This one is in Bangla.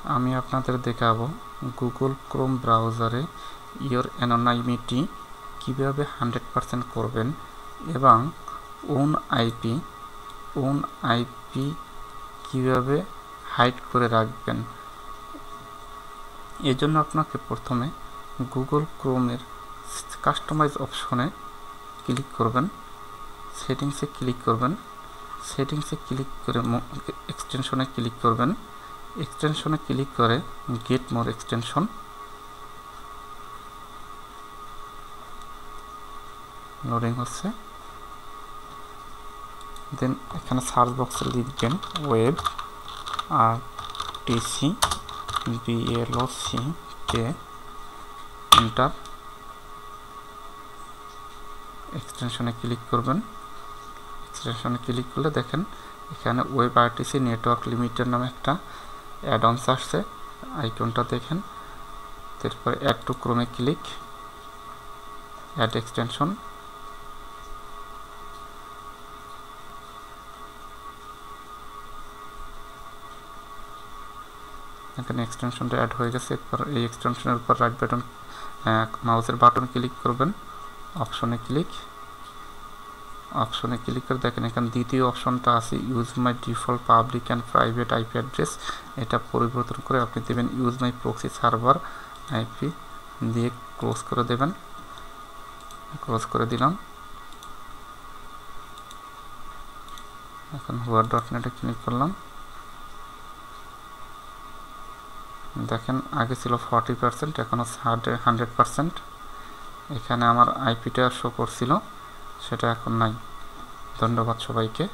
আমি আপনাদের দেখাবো গুগল ক্রোম ব্রাউজারে ইওর অ্যানোনিমিটি কীভাবে 100% করবেন এবং ওন আইপি কীভাবে হাইড করে রাখবেন। এই জন্য আপনাকে প্রথমে গুগল ক্রোমের কাস্টমাইজ অপশনে ক্লিক করবেন, সেটিংসে ক্লিক করবেন, সেটিংসে ক্লিক করে এক্সটেনশনে ক্লিক করবেন, এক্সটেনশনে ক্লিক করে গেট মোর এক্সটেনশন, লোডিং হচ্ছে। দেন এখানে সার্চ বক্সে লিখবেন ওয়েব আর টিসি বিএলওসি কে এন্টার, এক্সটেনশনে ক্লিক করবেন। এক্সটেনশনে ক্লিক করলে দেখেন এখানে ওয়েব আরটিসি নেটওয়ার্ক লিমিটেড নামে একটা অ্যাড-অনস আসছে, আইকনটা দেখেন। তারপরে অ্যাড টু ক্রোমে ক্লিক, অ্যাড এক্সটেনশন, এখানে এক্সটেনশনটা অ্যাড হয়ে গেছে। এরপর এই এক্সটেনশনের উপর রাইট বাটন মাউসের বাটন ক্লিক করবেন, অপশনে ক্লিক করে দেখেন এখানে দ্বিতীয় অপশনটা আছে use my default public and private IP address. এটা পরিবর্তন করে আপনি দেবেন use my proxy server IP দিয়ে ক্লোজ করে দেবেন। ক্লোজ করে দিলাম। এখন হুয়া.নেটে ক্লিক করলাম। দেখেন আগে ছিল 40%, এখন 100%। এখানে আমার আইপিটা শো করছিল, সেটা এখন নাই। ধন্যবাদ সবাইকে।